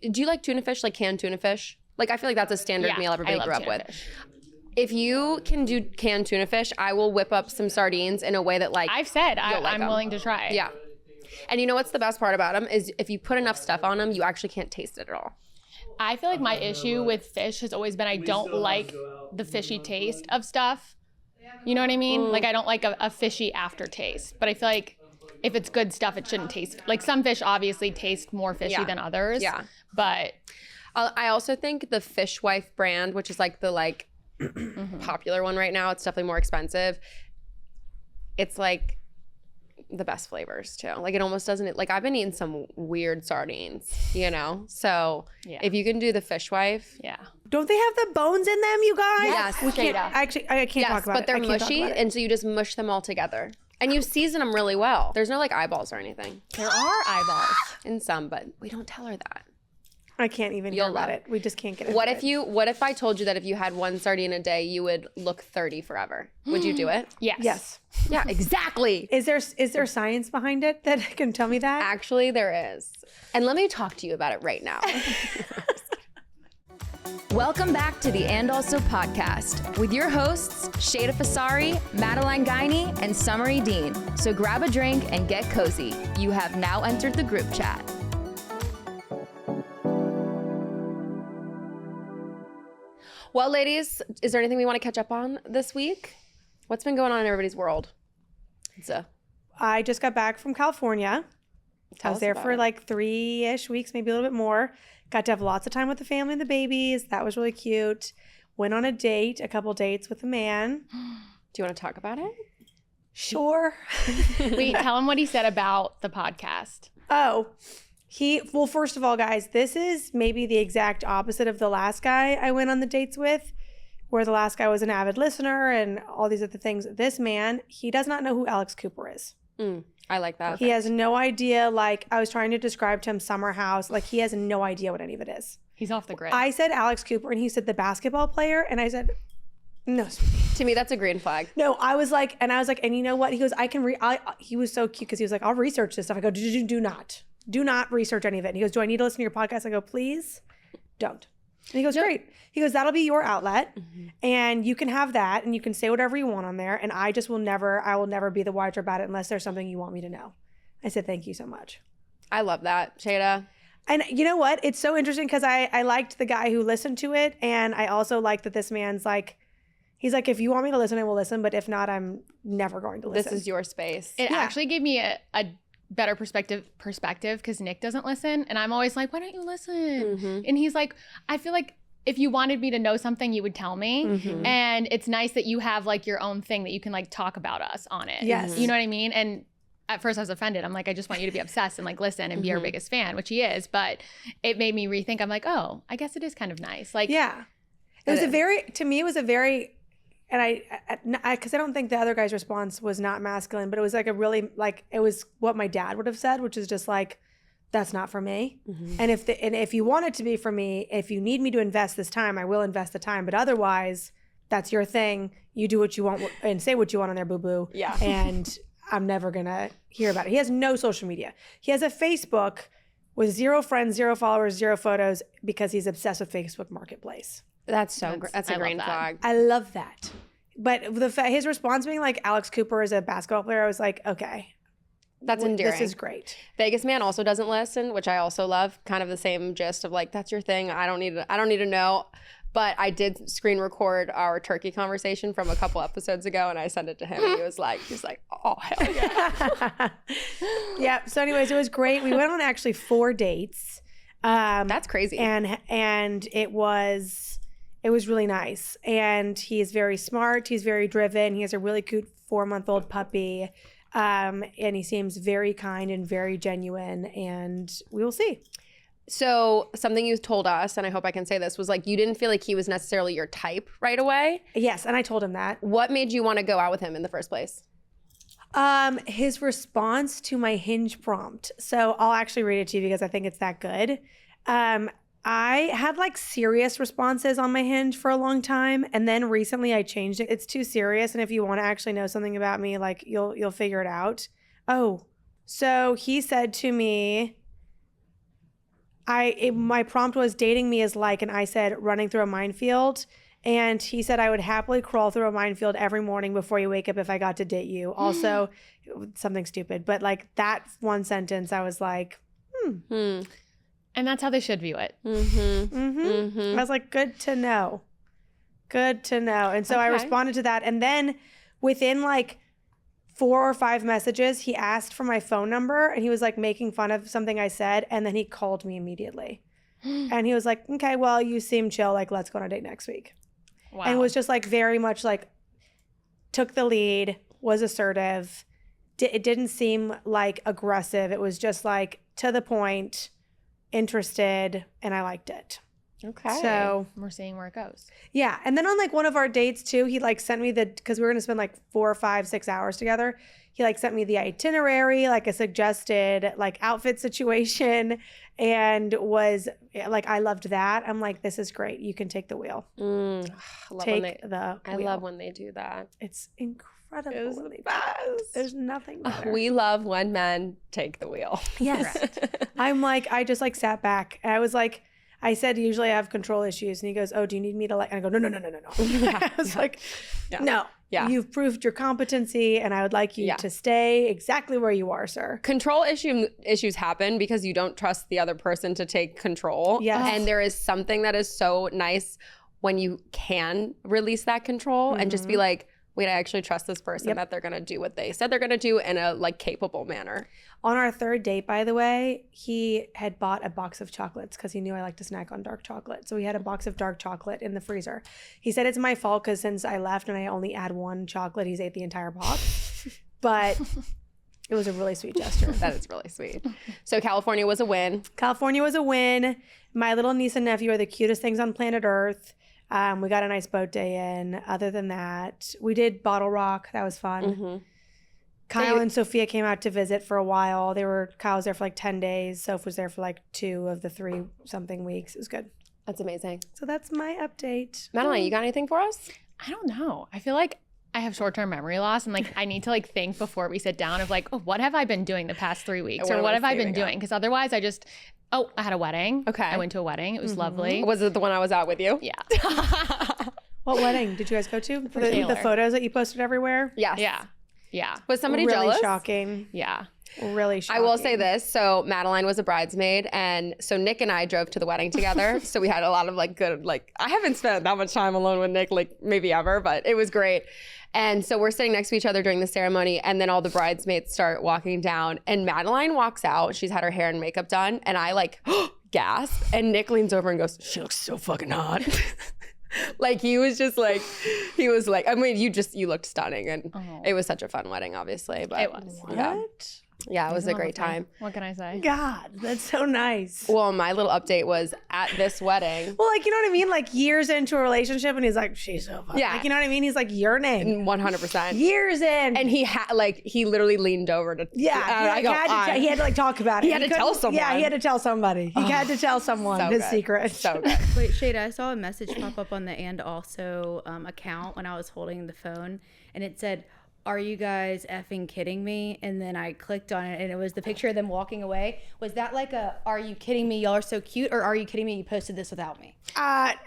Do you like tuna fish, like canned tuna fish? Like, I feel like that's a standard meal everybody grew up with. Fish. If you can do canned tuna fish, I will whip up some sardines in a way that, like, I've said I'm willing to try. Yeah. And you know what's the best part about them is if you put enough stuff on them, you actually can't taste it at all. I feel like my issue with fish has always been I don't like the fishy taste of stuff. You know what I mean? Like, I don't like a fishy aftertaste. But I feel like if it's good stuff, it shouldn't taste like some fish obviously taste more fishy than others. Yeah. But I also think the Fishwife brand, which is like the popular one right now, it's definitely more expensive. It's like the best flavors too. Like, it almost doesn't, like, I've been eating some weird sardines, you know? So if you can do the Fishwife. Yeah. Don't they have the bones in them, you guys? Yes. We can't, actually, I can't talk about it. But they're mushy, and so you just mush them all together. And you season them really well. There's no like eyeballs or anything. There are eyeballs. In some, but we don't tell her that. I can't even hear about it. We just can't get it. What if I told you that if you had one sardine a day, you would look 30 forever? Would you do it? Yes. Yes. Yeah, exactly. Is there science behind it that can tell me that? Actually, there is. And let me talk to you about it right now. Welcome back to the And Also podcast with your hosts, Sheyda Fasari, Madeline Guiney, and Summery Dean. So grab a drink and get cozy. You have now entered the group chat. Well, ladies, is there anything we want to catch up on this week? What's been going on in everybody's world? I just got back from California. I was there for like 3-ish weeks, maybe a little bit more. Got to have lots of time with the family and the babies. That was really cute. Went on a couple dates with a man. Do you want to talk about it? Sure. Wait, tell him what he said about the podcast. Oh, well, first of all, guys, this is maybe the exact opposite of the last guy I went on the dates with, where the last guy was an avid listener and all these other things. This man, he does not know who Alex Cooper is. I like that. He has no idea. Like, I was trying to describe to him Summer House. Like, he has no idea what any of it is. He's off the grid. I said Alex Cooper, and he said the basketball player, and I said, no, sweetie. To me, that's a green flag. No, I was like, and you know what? He goes, he was so cute because he was like, I'll research this stuff. I go, do not research any of it. And he goes, do I need to listen to your podcast? I go, please don't. And he goes, great. He goes, that'll be your outlet, and you can have that, and you can say whatever you want on there, and I will never be the wiser about it unless there's something you want me to know. I said, thank you so much. I love that, Sheyda. And you know what? It's so interesting because I liked the guy who listened to it, and I also like that this man's like, he's like, if you want me to listen, I will listen, but if not, I'm never going to listen. This is your space. It actually gave me a better perspective because Nick doesn't listen, and I'm always like, why don't you listen? And he's like, I feel like if you wanted me to know something, you would tell me. And it's nice that you have like your own thing that you can like talk about us on it. Yes. You know what I mean? And at first I was offended. I'm like, I just want you to be obsessed and like listen and be our biggest fan, which he is. But it made me rethink. I'm like, oh, I guess it is kind of nice. Like, yeah, it was to me, it was a very, and because I don't think the other guy's response was not masculine, but it was like it was what my dad would have said, which is just like, that's not for me. And if you want it to be for me, if you need me to invest this time, I will invest the time. But otherwise, that's your thing. You do what you want and say what you want on there, boo-boo. Yeah. And I'm never gonna hear about it. He has no social media. He has a Facebook with 0 friends, 0 followers, 0 photos because he's obsessed with Facebook Marketplace. That's a green flag. I love that. But his response being like Alex Cooper is a basketball player, I was like, okay. That's endearing. This is great. Vegas Man also doesn't listen, which I also love. Kind of the same gist of like, that's your thing. I don't need to know. But I did screen record our turkey conversation from a couple episodes ago, and I sent it to him. And he's like, oh hell yeah. Yeah. So, anyways, it was great. We went on actually 4 dates. That's crazy. And it was really nice. And he's very smart. He's very driven. He has a really cute 4-month-old puppy. And he seems very kind and very genuine, and we will see. So something you told us, and I hope I can say this, was like you didn't feel like he was necessarily your type right away. Yes, and I told him that. What made you want to go out with him in the first place? His response to my Hinge prompt. So I'll actually read it to you because I think it's that good. I had like serious responses on my Hinge for a long time, and then recently I changed it. It's too serious, and if you want to actually know something about me, like you'll figure it out. Oh, so he said to me, my prompt was dating me is like, and I said running through a minefield. And he said I would happily crawl through a minefield every morning before you wake up if I got to date you. Also, something stupid, but like that one sentence, I was like, And that's how they should view it. I was like, good to know. Good to know. And so I responded to that. And then within like 4 or 5 messages, he asked for my phone number and he was like making fun of something I said. And then he called me immediately. And he was like, okay, well, you seem chill. Like, let's go on a date next week. Wow. And was just like very much like took the lead, was assertive. It didn't seem like aggressive. It was just like to the point, interested, and I liked it. Okay. So we're seeing where it goes. yeah. And then on like one of our dates too, he like sent me because we were going to spend like 4 or 5, 6 hours together. He like sent me the itinerary, like a suggested like outfit situation, and was like, I loved that. I'm like, this is great. You can take the wheel. I love Take when the I wheel. love when they do that. It's incredible. It was when the they do that. best. There's nothing better. We love when men take the wheel. Yes. I'm like, I just like sat back and I was like, I said, usually I have control issues. And he goes, oh, do you need me to like, and I go, no. I was like, no. Yeah. You've proved your competency and I would like you to stay exactly where you are, sir. Control issues happen because you don't trust the other person to take control. Yes. And there is something that is so nice when you can release that control and just be like, wait, I actually trust this person that they're going to do what they said they're going to do in a like capable manner. On our 3rd date, by the way, he had bought a box of chocolates because he knew I like to snack on dark chocolate. So he had a box of dark chocolate in the freezer. He said it's my fault because since I left and I only had 1 chocolate, he's ate the entire box. But it was a really sweet gesture. That is really sweet. So California was a win. California was a win. My little niece and nephew are the cutest things on planet Earth. We got a nice boat day in. Other than that, we did Bottle Rock. That was fun. Kyle and Sophia came out to visit for a while. Kyle was there for like 10 days. Soph was there for like 2 of the 3 something weeks. It was good. That's amazing. So that's my update. Madeline, you got anything for us? I don't know. I feel like I have short-term memory loss and like I need to like think before we sit down of like, oh, what have I been doing the past 3 weeks? Or what have I been doing? Because otherwise I just, I had a wedding. Okay. I went to a wedding. It was lovely. Was it the one I was at with you? Yeah. What wedding did you guys go to? The Taylor. photos that you posted everywhere? Yes. Yeah. Was somebody really jealous? Shocking. Yeah. Really shocking. I will say this. So Madeline was a bridesmaid, and so Nick and I drove to the wedding together. So we had a lot of like good, like I haven't spent that much time alone with Nick, like maybe ever, but it was great. And so we're sitting next to each other during the ceremony, and then all the bridesmaids start walking down, and Madeline walks out. She's had her hair and makeup done, and I like gasp, and Nick leans over and goes, "She looks so fucking hot." Like he was like, I mean, you looked stunning, and it was such a fun wedding, obviously. But It was. Yeah, it was a great time. What can I say? God, that's so nice. Well, my little update was at this wedding. Well, like, you know what I mean? Like years into a relationship and he's like, she's so fun. Yeah. Like, you know what I mean? He's like yearning. 100%. Years in. And he literally leaned over to. yeah, he had to like talk about it. He had to tell someone. Yeah, he had to tell somebody. He had to tell someone so his good. secret. So good. Wait, Sheyda, I saw a message pop up on the And Also account when I was holding the phone, and it said, "Are you guys effing kidding me?" And then I clicked on it, and it was the picture of them walking away. Was that like a, "Are you kidding me? Y'all are so cute," or "Are you kidding me? You posted this without me"?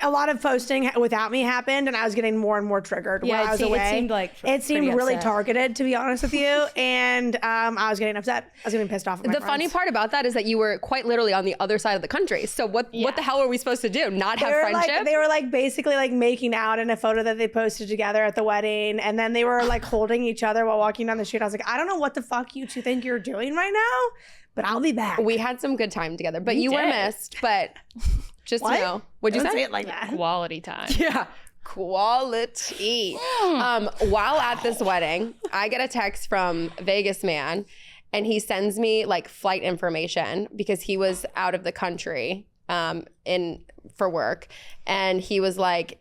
A lot of posting without me happened, and I was getting more and more triggered while I was away. It seemed like it seemed pretty really upset. targeted, to be honest with you, and I was getting upset. I was getting pissed off at my The friends. funny part about that is that you were quite literally on the other side of the country. So what the hell are we supposed to do? Not have friendship? They were like basically like making out in a photo that they posted together at the wedding, and then they were like holding each other while walking down the street. I was like, I don't know what the fuck you two think you're doing right now, but I'll be back. We had some good time together, but you were missed. But just What? you know, what'd you Don't say? say it like that. Quality time. Yeah. Quality. While at this wedding, I get a text from Vegas man, and he sends me like flight information because he was out of the country for work, and he was like,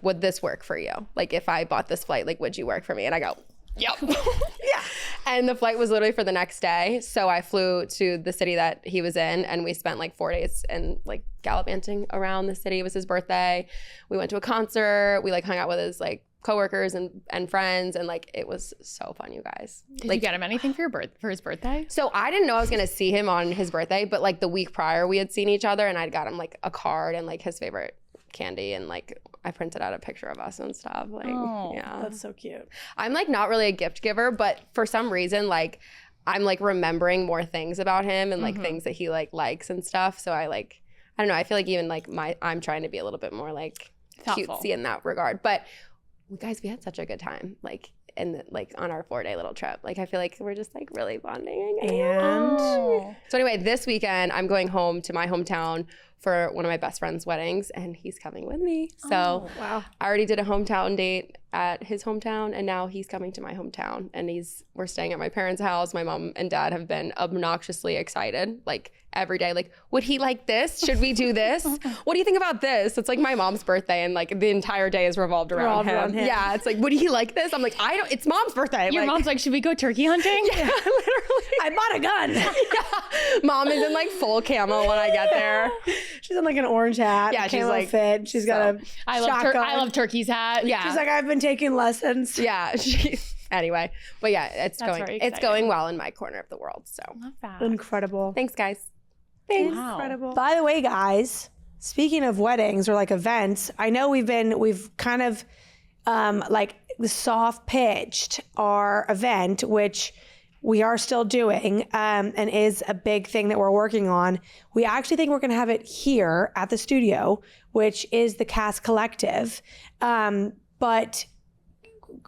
would this work for you? Like if I bought this flight, like would you work for me? And I go, yep. Yeah. And the flight was literally for the next day. So I flew to the city that he was in, and we spent like 4 days and like gallivanting around the city. It was his birthday. We went to a concert. We like hung out with his like coworkers and friends, and like it was so fun, you guys. Did like, you get him anything for his birthday? So I didn't know I was gonna see him on his birthday, but like the week prior we had seen each other, and I got him like a card and like his favorite candy, and like I printed out a picture of us and stuff. Like, yeah, That's so cute. I'm like not really a gift giver, but for some reason like I'm like remembering more things about him and like things that he like likes and stuff. So I don't know. I feel like even like I'm trying to be a little bit more like Thoughtful. cutesy in that regard, but. Guys, we had such a good time, like, like on our 4-day little trip. Like, I feel like we're just like really bonding. And So anyway, this weekend I'm going home to my hometown for one of my best friend's weddings, and he's coming with me. So wow. I already did a hometown date at his hometown, and now he's coming to my hometown, and we're staying at my parents' house. My mom and dad have been obnoxiously excited, like every day, like, would he like this? Should we do this? What do you think about this? It's like my mom's birthday, and like the entire day is revolved around him. Yeah, it's like, would he like this? I'm like, it's mom's birthday. Your mom's like, should we go turkey hunting? Yeah, literally. I bought a gun. Yeah. Mom is in like full camo when I get there. She's in like an orange hat. Yeah, she's camo like, fit. She's got a I shotgun. love Turkey's hat. Yeah. She's like, I've been taking lessons. Yeah. Anyway, but yeah, it's very it's going well in my corner of the world. So Love that. Incredible. thanks, guys. Thanks. Wow. Incredible. By the way, guys, speaking of weddings or like events, I know we've kind of like soft pitched our event, which we are still doing and is a big thing that we're working on. We actually think we're going to have it here at the studio, which is the Cast Collective. But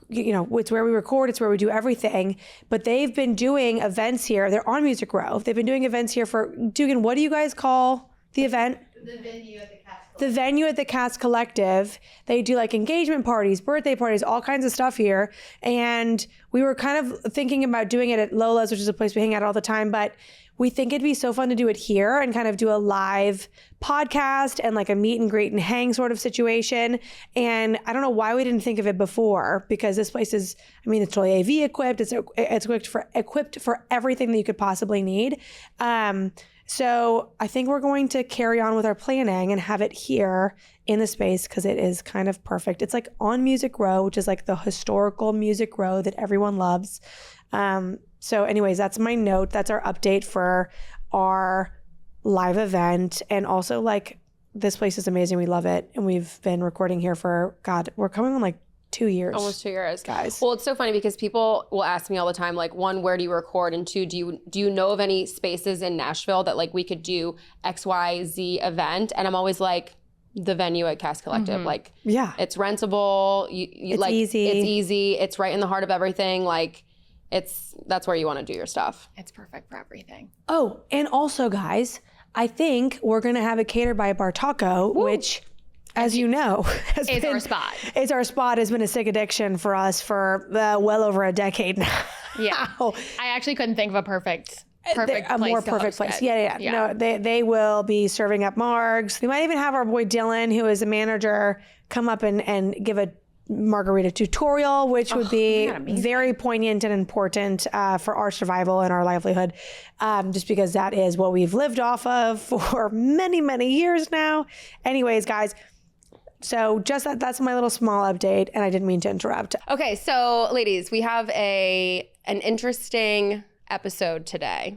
you know, it's where we record, it's where we do everything. But they've been doing events here. They're on Music Row. They've been doing events here for, Dugan, what do you guys call the event? The venue at the Cast Collective. The venue at the Cast Collective. They do like engagement parties, birthday parties, all kinds of stuff here. And we were kind of thinking about doing it at Lola's, which is a place we hang out all the time. But we think it'd be so fun to do it here and kind of do a live podcast and like a meet and greet and hang sort of situation. And I don't know why we didn't think of it before, because this place is, I mean, it's totally AV equipped. It's equipped for everything that you could possibly need. So I think we're going to carry on with our planning and have it here in the space because it is kind of perfect. It's like on Music Row, which is like the historical Music Row that everyone loves. So anyways, that's my note. That's our update for our live event. And also like this place is amazing. We love it. And we've been recording here for, God, we're coming on like 2 years. Almost 2 years. Guys. Well, it's so funny because people will ask me all the time, like, one, where do you record? And two, do you know of any spaces in Nashville that like we could do XYZ event? And I'm always like, the venue at Cast Collective. Like, yeah, it's rentable. It's like, easy. It's easy. It's right in the heart of everything. Like, that's where you want to do your stuff. It's perfect for everything. Oh, and also guys, I think we're going to have it catered by Bar Taco, which, as you know, It's our spot. It's our spot. Has been a sick addiction for us for well over a decade now. Yeah. I actually couldn't think of a perfect A place more to perfect host place. it. Yeah. No, they will be serving up margs. They might even have our boy Dylan, who is a manager, come up and give a margarita tutorial, which would be very poignant and important for our survival and our livelihood, just because that is what we've lived off of for many, many years now. Anyways, guys, so just that's my little small update, and I didn't mean to interrupt. Okay, so ladies, we have an interesting episode today.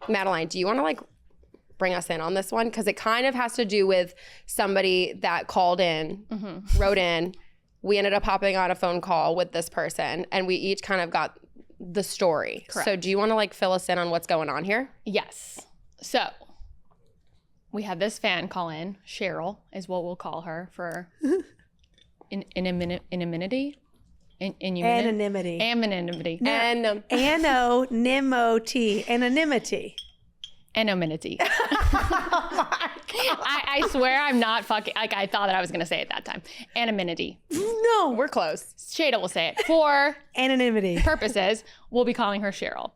Madeline, do you want to like bring us in on this one? Because it kind of has to do with somebody that called in, wrote in. We ended up hopping on a phone call with this person, and we each kind of got the story. Correct. So do you want to like fill us in on what's going on here? Yes. So we had this fan call in. Cheryl is what we'll call her for anonymity. Anonymity. Anonymity. Anonymity. Anonymity. Anonymity. I swear I'm not fucking, like I thought that I was going to say it that time. Anonymity. No, We're close. Sheyda will say it. For anonymity purposes, we'll be calling her Cheryl.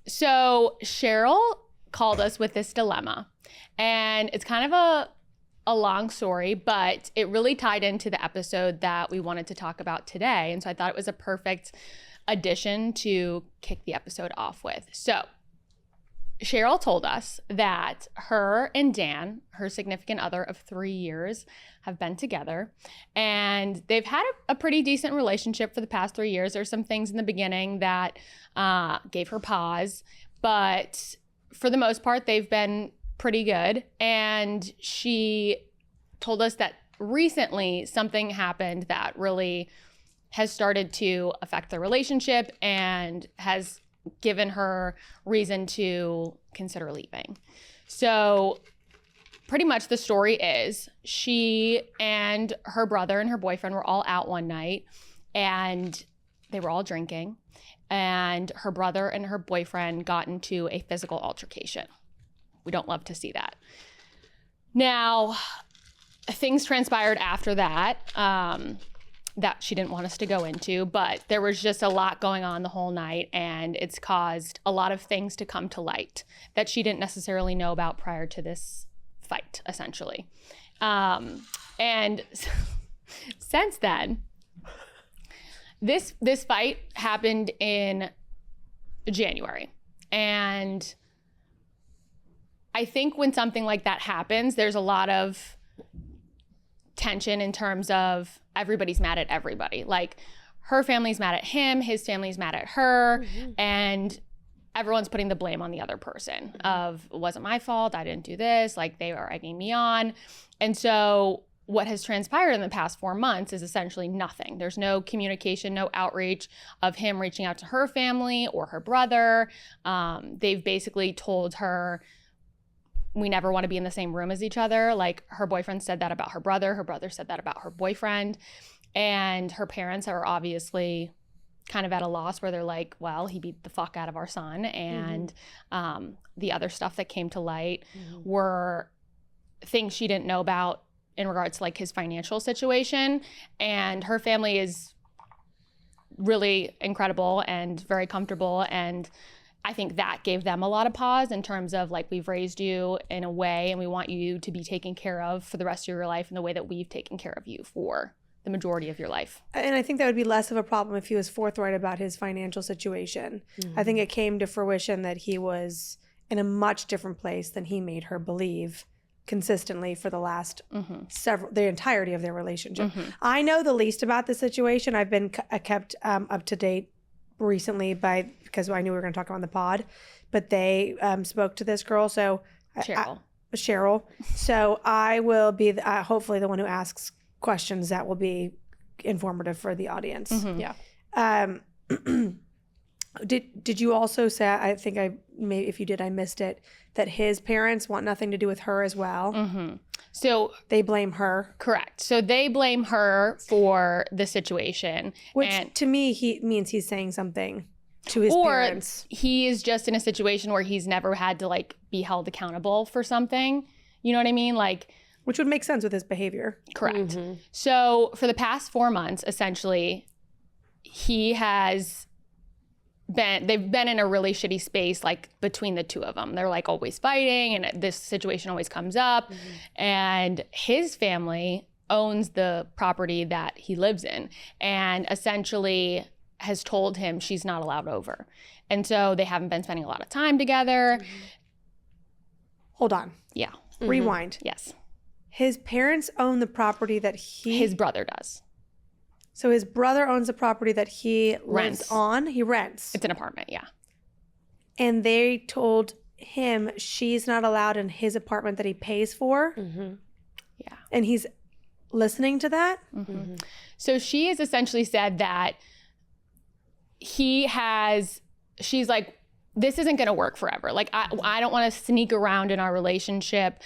So Cheryl called us with this dilemma. And it's kind of a long story, but it really tied into the episode that we wanted to talk about today. And so I thought it was a perfect addition to kick the episode off with. So Cheryl told us that her and Dan, her significant other of 3 years, have been together, and they've had a pretty decent relationship for the past 3 years. There's some things in the beginning that gave her pause, but for the most part, they've been pretty good. And she told us that recently something happened that really has started to affect their relationship and has given her reason to consider leaving. So pretty much the story is she and her brother and her boyfriend were all out one night, and they were all drinking, and her brother and her boyfriend got into a physical altercation. We don't love to see that. Now, things transpired after that that she didn't want us to go into, but there was just a lot going on the whole night, and it's caused a lot of things to come to light that she didn't necessarily know about prior to this fight, essentially. And since then, this fight happened in January, and I think when something like that happens, there's a lot of tension in terms of everybody's mad at everybody. Like, her family's mad at him, his family's mad at her, and everyone's putting the blame on the other person of, it wasn't my fault, I didn't do this, like they are egging me on. And so what has transpired in the past 4 months is essentially nothing. There's no communication, no outreach of him reaching out to her family or her brother. They've basically told her, we never want to be in the same room as each other. Like, her boyfriend said that about her brother said that about her boyfriend. And her parents are obviously kind of at a loss, where they're like, well, he beat the fuck out of our son. And the other stuff that came to light were things she didn't know about in regards to like his financial situation. And her family is really incredible and very comfortable, and I think that gave them a lot of pause in terms of like, we've raised you in a way and we want you to be taken care of for the rest of your life in the way that we've taken care of you for the majority of your life. And I think that would be less of a problem if he was forthright about his financial situation. I think it came to fruition that he was in a much different place than he made her believe consistently for the last the entirety of their relationship. I know the least about the situation. I've been kept up to date recently because I knew we were going to talk on the pod, but they spoke to this girl. So Cheryl. So I will be hopefully the one who asks questions that will be informative for the audience. Yeah. Did you also say, I think if you did, I missed it, that his parents want nothing to do with her as well? So they blame her. Correct. So they blame her for the situation. Which to me, means he's saying something to his parents. Or he is just in a situation where he's never had to like be held accountable for something. You know what I mean? Like, which would make sense with his behavior. Correct. So for the past 4 months, essentially, they've been in a really shitty space, like between the two of them. They're like always fighting, and this situation always comes up. And his family owns the property that he lives in, and essentially has told him she's not allowed over. And so they haven't been spending a lot of time together. Hold on. Yeah. Rewind. Yes. His parents own the property that his brother does. So his brother owns the property that he lives on. He rents. It's an apartment, yeah. And they told him she's not allowed in his apartment that he pays for. Yeah. And he's listening to that. So she has essentially said that she's like, this isn't going to work forever. Like, I don't want to sneak around in our relationship.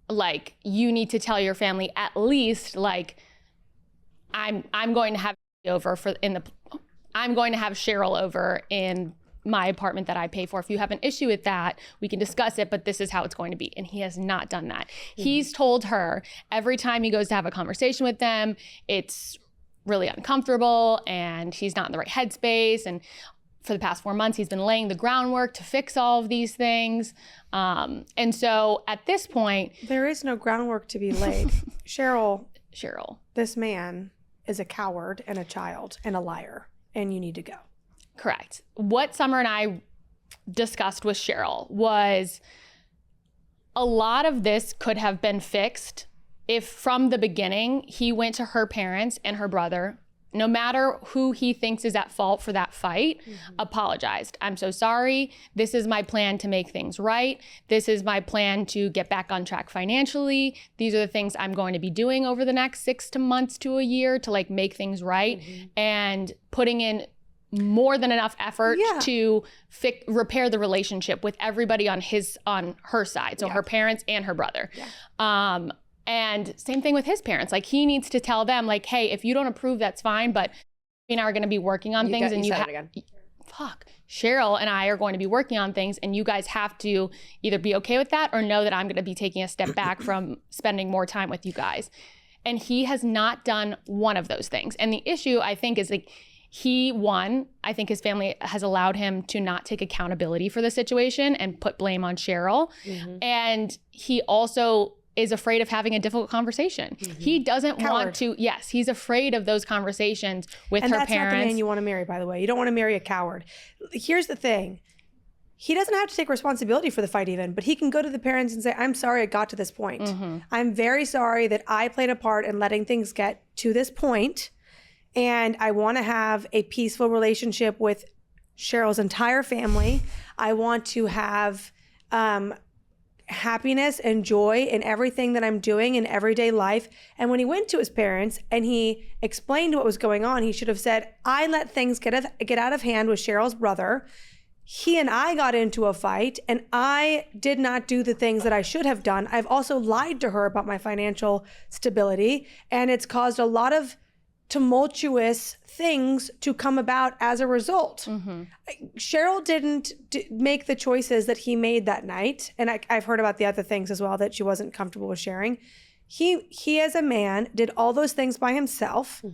Like, you need to tell your family at least, like, I'm going to have I'm going to have Cheryl over in my apartment that I pay for. If you have an issue with that, we can discuss it, but this is how it's going to be. And he has not done that. He's told her every time he goes to have a conversation with them, it's really uncomfortable and he's not in the right headspace. And for the past 4 months, he's been laying the groundwork to fix all of these things. And so at this point, there is no groundwork to be laid. Cheryl, this man is a coward and a child and a liar, and you need to go. Correct. What Summer and I discussed with Cheryl was a lot of this could have been fixed if from the beginning he went to her parents and her brother, no matter who he thinks is at fault for that fight, apologized. I'm so sorry. This is my plan to make things right. This is my plan to get back on track financially. These are the things I'm going to be doing over the next 6 months to a year to like make things right, and putting in more than enough effort to repair the relationship with everybody on her side. So her parents and her brother. And same thing with his parents. Like he needs to tell them like, hey, if you don't approve, that's fine. But we are going to be working on things, and Cheryl and I are going to be working on things, and you guys have to either be okay with that or know that I'm going to be taking a step back from spending more time with you guys. And he has not done one of those things. And the issue, I think, is like I think his family has allowed him to not take accountability for the situation and put blame on Cheryl. And he also is afraid of having a difficult conversation. He doesn't want to, he's afraid of those conversations with her parents. And that's not the man you want to marry, by the way. You don't want to marry a coward. Here's the thing. He doesn't have to take responsibility for the fight even, but he can go to the parents and say, I'm sorry it got to this point. I'm very sorry that I played a part in letting things get to this point, and I want to have a peaceful relationship with Cheryl's entire family. I want to have happiness and joy in everything that I'm doing in everyday life. And when he went to his parents and he explained what was going on, he should have said, I let things get out of hand with Cheryl's brother. He and I got into a fight, and I did not do the things that I should have done. I've also lied to her about my financial stability, and it's caused a lot of tumultuous things to come about as a result. Cheryl didn't make the choices that he made that night. And I've heard about the other things as well that she wasn't comfortable with sharing. He as a man did all those things by himself.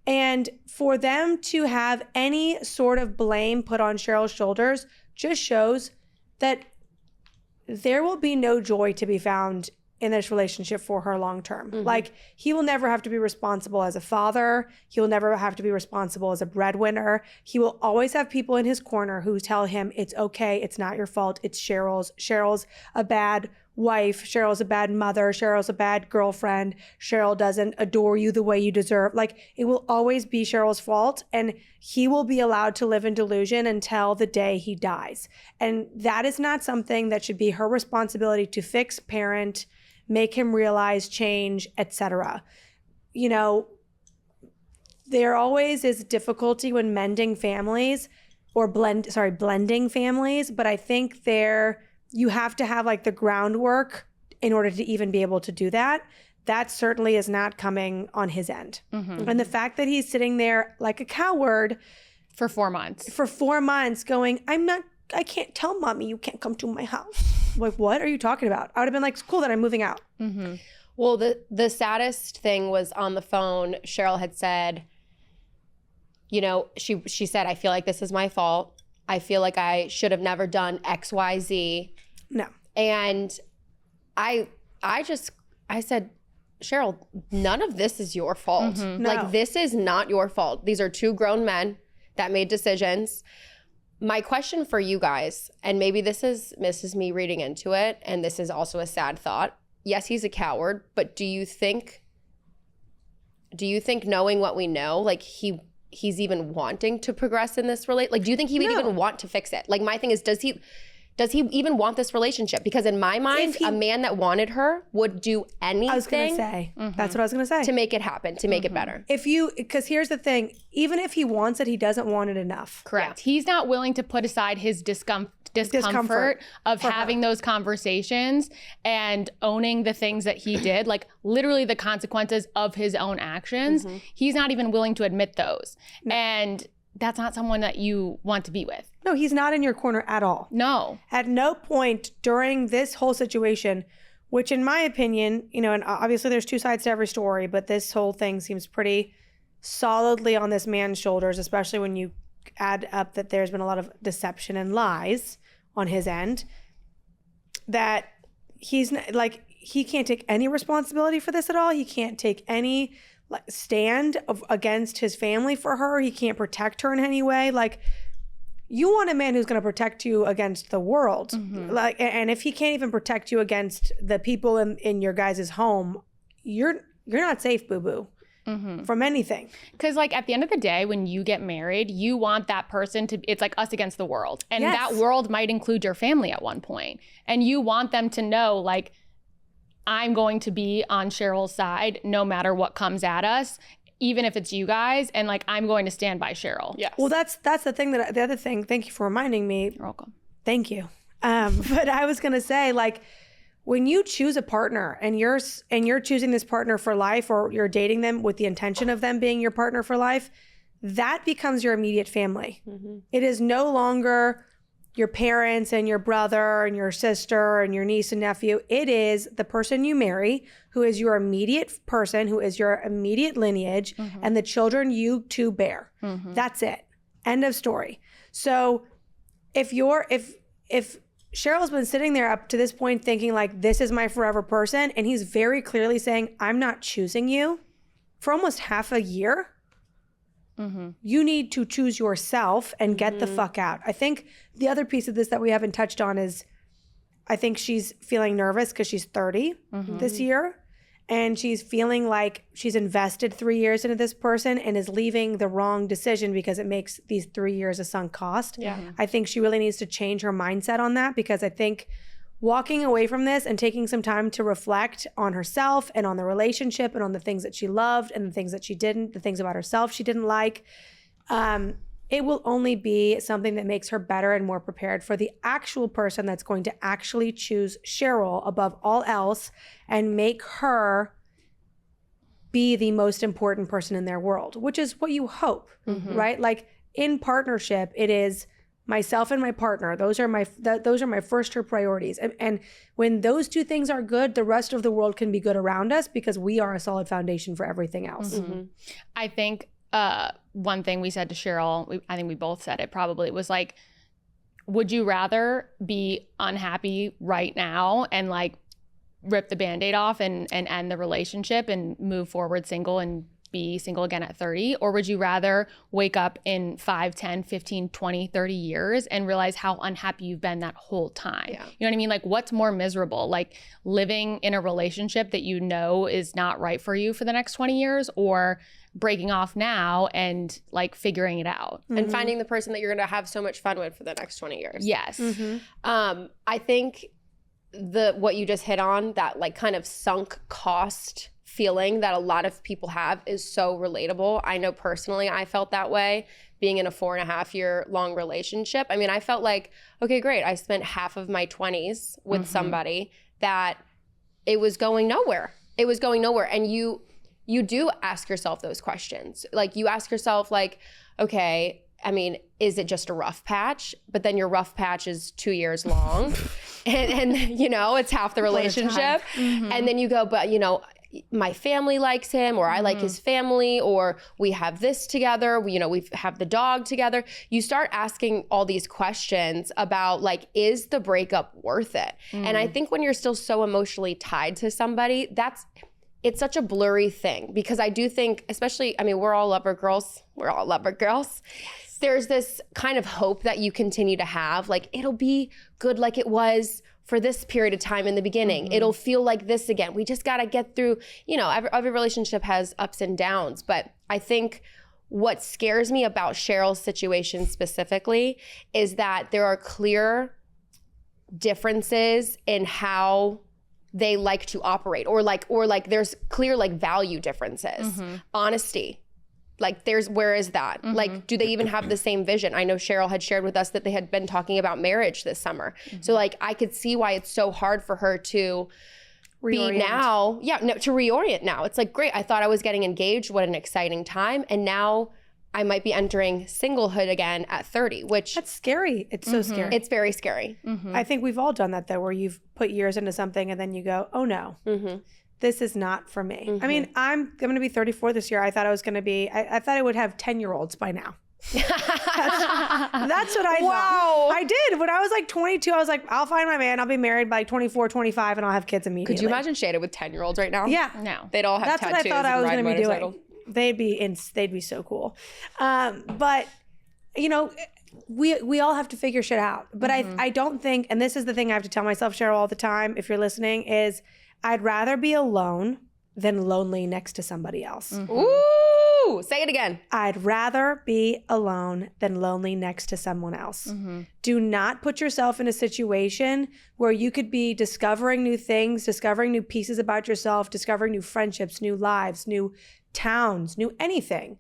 And for them to have any sort of blame put on Cheryl's shoulders just shows that there will be no joy to be found in this relationship for her long term. Like, he will never have to be responsible as a father. He will never have to be responsible as a breadwinner. He will always have people in his corner who tell him, it's okay, it's not your fault, it's Cheryl's. Cheryl's a bad wife. Cheryl's a bad mother. Cheryl's a bad girlfriend. Cheryl doesn't adore you the way you deserve. Like, it will always be Cheryl's fault, and he will be allowed to live in delusion until the day he dies. And that is not something that should be her responsibility to fix, parent, make him realize, change, etc. You know, there always is difficulty when mending families or blending families, but I think you have to have like the groundwork in order to even be able to do that. That certainly is not coming on his end. And the fact that he's sitting there like a coward for 4 months going, I can't tell mommy you can't come to my house. Like, what are you talking about? I would have been like, it's cool that I'm moving out. Well, the saddest thing was on the phone, Cheryl had said, you know, she said, I feel like this is my fault. I feel like I should have never done X, Y, Z. No. And I said, Cheryl, none of this is your fault. Like, this is not your fault. These are two grown men that made decisions. My question for you guys, and maybe this is me reading into it, and this is also a sad thought. Yes, he's a coward, but do you think knowing what we know, like he's even wanting to progress in this relationship? Like, do you think he would even want to fix it? Like, my thing is, does he even want this relationship? Because in my mind, a man that wanted her would do anything. I was going to say, that's what I was going to say. To make it happen, to make it better. Because here's the thing, even if he wants it, he doesn't want it enough. Correct. He's not willing to put aside his discomfort of having those conversations and owning the things that he did, like literally the consequences of his own actions. He's not even willing to admit those. And that's not someone that you want to be with. No, he's not in your corner at all. No. At no point during this whole situation, which in my opinion, you know, and obviously there's two sides to every story, but this whole thing seems pretty solidly on this man's shoulders, especially when you add up that there's been a lot of deception and lies on his end, that he's like, he can't take any responsibility for this at all. He can't take any stand against his family for her. He can't protect her in any way. Like, you want a man who's going to protect you against the world. Like, and if he can't even protect you against the people in your guys' home, you're not safe, boo-boo, from anything. Because like at the end of the day, when you get married, you want that person to, it's like us against the world. And that world might include your family at one point. And you want them to know, like, I'm going to be on Cheryl's side no matter what comes at us, even if it's you guys, and like I'm going to stand by Cheryl. Yes. Well, that's the thing the other thing, thank you for reminding me. You're welcome. Thank you. But I was going to say, like, when you choose a partner and you're choosing this partner for life, or you're dating them with the intention of them being your partner for life, that becomes your immediate family. It is no longer your parents and your brother and your sister and your niece and nephew. It is the person you marry, who is your immediate person, who is your immediate lineage, and the children you two bear. That's it. End of story. So if Cheryl's been sitting there up to this point thinking like, this is my forever person, and he's very clearly saying, I'm not choosing you for almost half a year, you need to choose yourself and get the fuck out. I think the other piece of this that we haven't touched on is, I think she's feeling nervous because she's 30 this year. And she's feeling like she's invested 3 years into this person and is leaving the wrong decision because it makes these 3 years a sunk cost. Yeah. I think she really needs to change her mindset on that, because I think walking away from this and taking some time to reflect on herself and on the relationship and on the things that she loved and the things that she didn't, the things about herself she didn't like, it will only be something that makes her better and more prepared for the actual person that's going to actually choose Cheryl above all else and make her be the most important person in their world, which is what you hope, right? Like in partnership, it is myself and my partner. Those are my first two priorities. And when those two things are good, the rest of the world can be good around us, because we are a solid foundation for everything else. I think one thing we said to Cheryl, I think we both said it probably, was like, would you rather be unhappy right now and like rip the Band-Aid off and end the relationship and move forward single and be single again at 30? Or would you rather wake up in 5, 10, 15, 20, 30 years and realize how unhappy you've been that whole time? Yeah. You know what I mean? Like, what's more miserable? Like living in a relationship that you know is not right for you for the next 20 years, or breaking off now and like figuring it out and finding the person that you're going to have so much fun with for the next 20 years. Yes. I think what you just hit on, that like kind of sunk cost feeling that a lot of people have, is so relatable. I know personally I felt that way being in a 4.5 year long relationship. I mean, I felt like, okay, great. I spent half of my 20s with somebody that it was going nowhere. It was going nowhere. And you do ask yourself those questions. Like you ask yourself like, okay, I mean, is it just a rough patch? But then your rough patch is 2 years long and you know, it's half the relationship. And then you go, but you know, my family likes him, or I like his family, or we have this together, we have the dog together. You start asking all these questions about like, is the breakup worth it? And I think when you're still so emotionally tied to somebody, it's such a blurry thing, because I do think, especially, I mean, we're all lover girls. Yes. There's this kind of hope that you continue to have, like, it'll be good like it was for this period of time in the beginning. It'll feel like this again. We just got to get through, every relationship has ups and downs. But I think what scares me about Cheryl's situation specifically is that there are clear differences in how they like to operate, or there's clear like value differences. Honesty. Like where is that? Like, do they even have the same vision? I know Cheryl had shared with us that they had been talking about marriage this summer. So like, I could see why it's so hard for her to to reorient now. It's like, great, I thought I was getting engaged. What an exciting time. And now I might be entering singlehood again at 30, which... That's scary. It's so scary. It's very scary. I think we've all done that though, where you've put years into something and then you go, oh no. This is not for me. I mean, I'm going to be 34 this year. I thought I was going to be, I thought I would have 10-year-olds by now. That's what I thought. I did. When I was like 22, I was like, I'll find my man. I'll be married by like 24, 25, and I'll have kids immediately. Could you imagine Sheyda with 10-year-olds right now? Yeah. No. They'd all have tattoos. That's what I thought I was going to be doing. Motorcycle. They'd be so cool. But, we all have to figure shit out. But I don't think, and this is the thing I have to tell myself, Cheryl, all the time, if you're listening, is I'd rather be alone than lonely next to somebody else. Ooh, say it again. I'd rather be alone than lonely next to someone else. Do not put yourself in a situation where you could be discovering new things, discovering new pieces about yourself, discovering new friendships, new lives, new towns, new anything.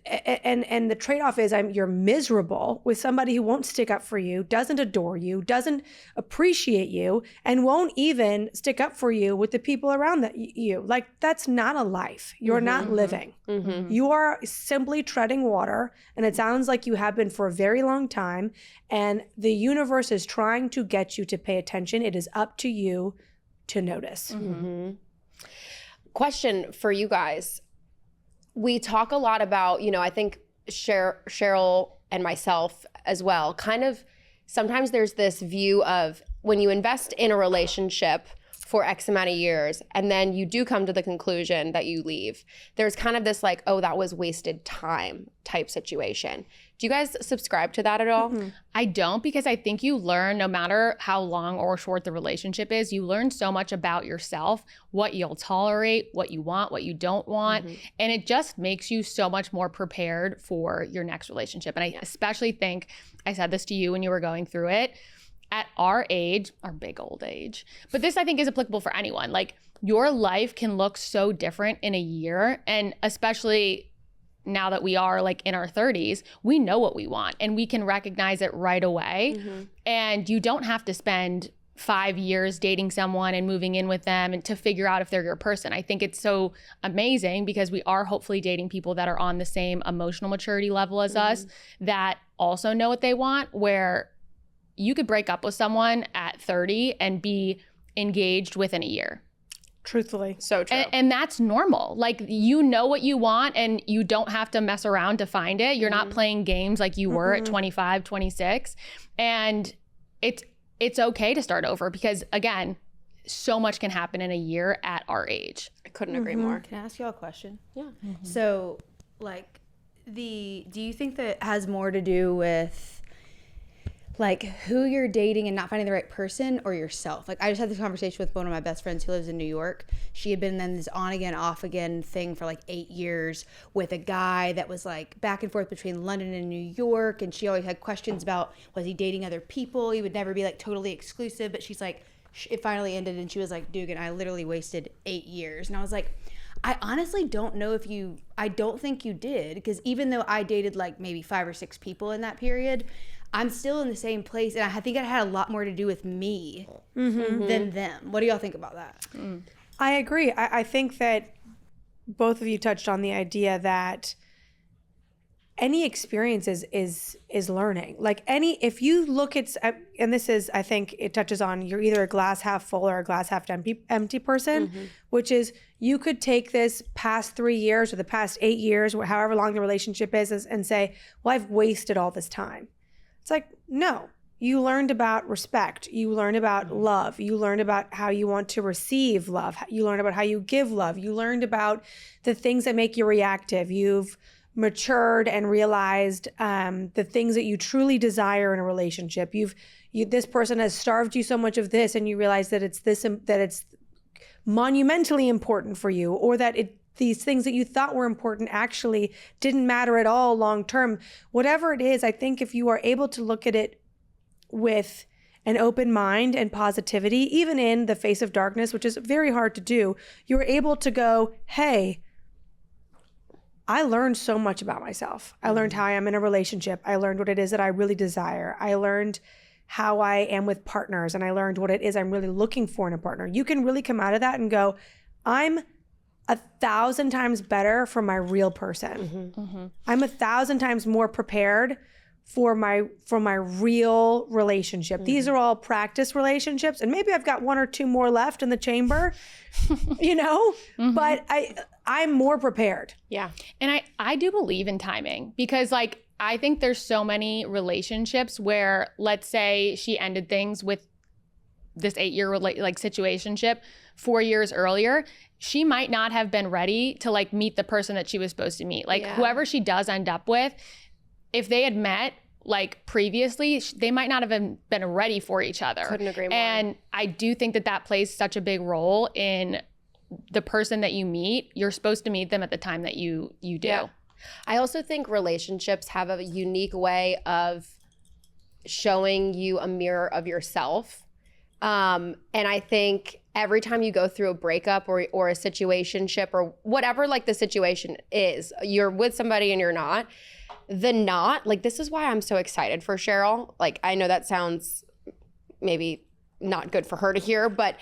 And the trade-off is you're miserable with somebody who won't stick up for you, doesn't adore you, doesn't appreciate you, and won't even stick up for you with the people around you. Like, that's not a life. You're not living. You are simply treading water, and it sounds like you have been for a very long time, and the universe is trying to get you to pay attention. It is up to you to notice. Question for you guys. We talk a lot about, I think Cheryl and myself as well, kind of sometimes there's this view of when you invest in a relationship for X amount of years and then you do come to the conclusion that you leave, there's kind of this like, oh, that was wasted time type situation. Do you guys subscribe to that at all? I don't, because I think you learn, no matter how long or short the relationship is, you learn so much about yourself, what you'll tolerate, what you want, what you don't want. And it just makes you so much more prepared for your next relationship. And I especially think, I said this to you when you were going through it, at our age, our big old age, but this I think is applicable for anyone. Like, your life can look so different in a year. And especially now that we are like in our 30s, we know what we want and we can recognize it right away. And you don't have to spend 5 years dating someone and moving in with them and to figure out if they're your person. I think it's so amazing because we are hopefully dating people that are on the same emotional maturity level as us, that also know what they want, where you could break up with someone at 30 and be engaged within a year. Truthfully. So true. And that's normal. Like, you know what you want and you don't have to mess around to find it. You're not playing games like you were at 25, 26. And it's okay to start over because, again, so much can happen in a year at our age. I couldn't agree more. Can I ask y'all a question? Yeah. So, like, do you think that has more to do with like who you're dating and not finding the right person, or yourself? Like, I just had this conversation with one of my best friends who lives in New York. She had been in this on again, off again thing for like 8 years with a guy that was like back and forth between London and New York. And she always had questions about, was he dating other people? He would never be like totally exclusive. But she's like, it finally ended. And she was like, Dugan, I literally wasted 8 years. And I was like, I honestly don't know if I don't think you did. Because even though I dated like maybe 5 or 6 people in that period, I'm still in the same place, and I think it had a lot more to do with me than them. What do y'all think about that? I agree. I think that both of you touched on the idea that any experience is learning. Like, if you look at, and this is, I think it touches on, you're either a glass half full or a glass half empty person, which is, you could take this past 3 years or the past 8 years, or however long the relationship is, and say, well, I've wasted all this time. It's like, no, you learned about respect. You learned about love. You learned about how you want to receive love. You learned about how you give love. You learned about the things that make you reactive. You've matured and realized the things that you truly desire in a relationship. This person has starved you so much of this, and you realize that it's monumentally important for you, or that these things that you thought were important actually didn't matter at all long term. Whatever it is, I think if you are able to look at it with an open mind and positivity, even in the face of darkness, which is very hard to do, you're able to go, hey, I learned so much about myself. I learned how I am in a relationship. I learned what it is that I really desire. I learned how I am with partners, and I learned what it is I'm really looking for in a partner. You can really come out of that and go, I'm 1,000 times better for my real person. I'm 1,000 times more prepared for my real relationship. These are all practice relationships, and maybe I've got 1 or 2 more left in the chamber, but I'm more prepared. Yeah. And I do believe in timing, because like, I think there's so many relationships where, let's say she ended things with this 8-year situationship 4 years earlier, she might not have been ready to like meet the person that she was supposed to meet. Like, whoever she does end up with, if they had met like previously, they might not have been ready for each other. Couldn't agree more. And I do think that plays such a big role in the person that you meet. You're supposed to meet them at the time that you do. Yeah. I also think relationships have a unique way of showing you a mirror of yourself. And I think every time you go through a breakup or a situationship or whatever, like the situation is, you're with somebody and you're not, like, this is why I'm so excited for Cheryl. Like, I know that sounds maybe not good for her to hear, but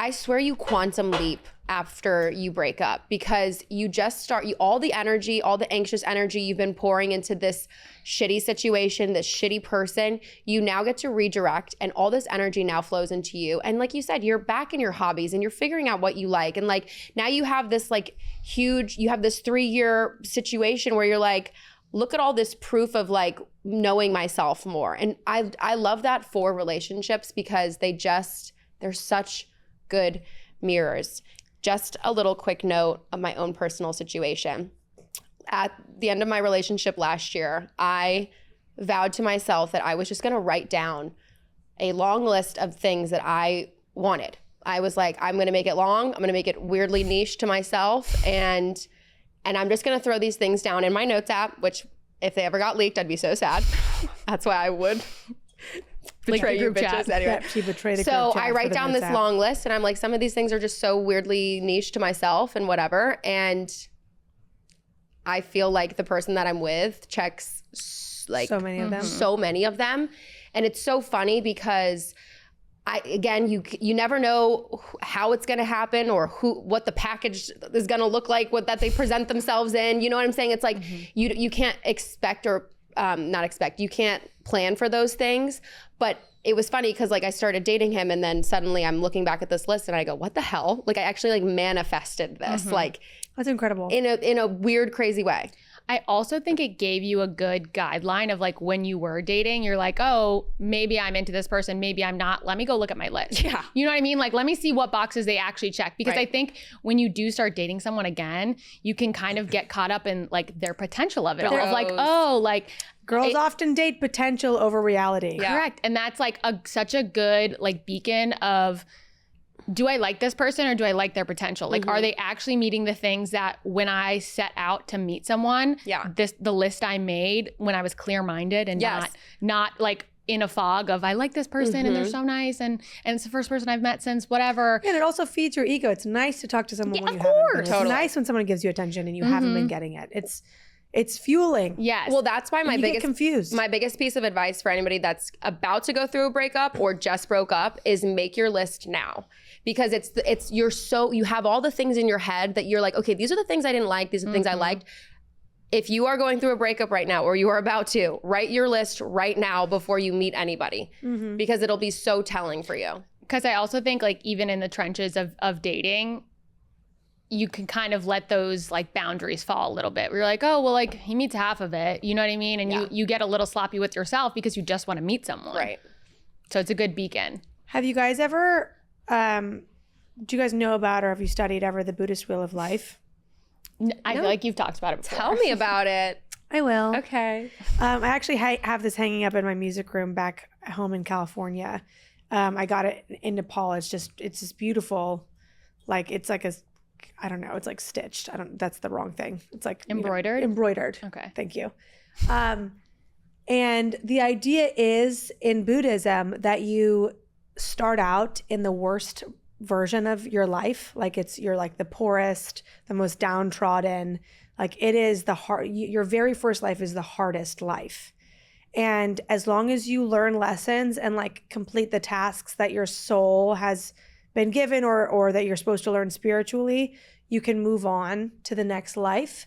I swear you quantum leap after you break up, because you just all the energy, all the anxious energy you've been pouring into this shitty situation, this shitty person, you now get to redirect, and all this energy now flows into you. And like you said, you're back in your hobbies and you're figuring out what you like. And like, now you have this like you have this 3-year situation where you're like, look at all this proof of like knowing myself more. And I love that for relationships, because they're such good mirrors. Just a little quick note of my own personal situation. At the end of my relationship last year, I vowed to myself that I was just gonna write down a long list of things that I wanted. I was like, I'm gonna make it long, I'm gonna make it weirdly niche to myself, and I'm just gonna throw these things down in my notes app, which if they ever got leaked, I'd be so sad. That's why I would betray you bitches anyway. She betrayed the So group chat I for write the down notes this app. long list, and I'm like, some of these things are just so weirdly niche to myself and whatever. And I feel like the person that I'm with checks like So many of them. so many of them. And it's so funny because you never know how it's going to happen or what the package is going to look like, that they present themselves in. You know what I'm saying? It's like you can't expect or not expect. You can't plan for those things. But it was funny because like I started dating him, and then suddenly I'm looking back at this list and I go, what the hell? Like I actually like manifested this like That's incredible. in a weird, crazy way. I also think it gave you a good guideline of like when you were dating, you're like, oh, maybe I'm into this person, maybe I'm not. Let me go look at my list. Yeah. You know what I mean? Like, let me see what boxes they actually check. Because Right. I think when you do start dating someone again, you can kind of get caught up in like their potential of it all. Of like, Pros. oh, like Girls often date potential over reality. Yeah. correct. And that's like such a good like beacon of, do I like this person or do I like their potential? Like, are they actually meeting the things that when I set out to meet someone, Yeah. the list I made when I was clear-minded and Yes. not like in a fog of I like this person and they're so nice and it's the first person I've met since whatever. And it also feeds your ego. It's nice to talk to someone when of you haven't been. course. It's Totally. nice when someone gives you attention and you haven't been getting it. It's fueling. Yes. Well, that's why You get confused. My biggest piece of advice for anybody that's about to go through a breakup or just broke up is make your list now, because you have all the things in your head that you're like, okay, these are the things I didn't like, these are the things I liked. If you are going through a breakup right now, or you are about to, write your list right now before you meet anybody, because it'll be so telling for you. Because I also think like even in the trenches of dating, you can kind of let those like boundaries fall a little bit. Where you're like, oh, well, like he meets half of it. You know what I mean? And you get a little sloppy with yourself because you just want to meet someone. Right. So it's a good beacon. Have you guys ever, do you guys know about, or have you studied ever, the Buddhist Wheel of Life? I feel like you've talked about it before. Tell me about it. I will. Okay. I actually have this hanging up in my music room back home in California. I got it in Nepal. It's just beautiful. Like it's like I don't know. It's like stitched. That's the wrong thing. It's like Embroidered? Embroidered. Okay. Thank you. And the idea is in Buddhism that you start out in the worst version of your life. Like you're like the poorest, the most downtrodden. Like it is your very first life is the hardest life. And as long as you learn lessons and like complete the tasks that your soul has been given or that you're supposed to learn spiritually, you can move on to the next life.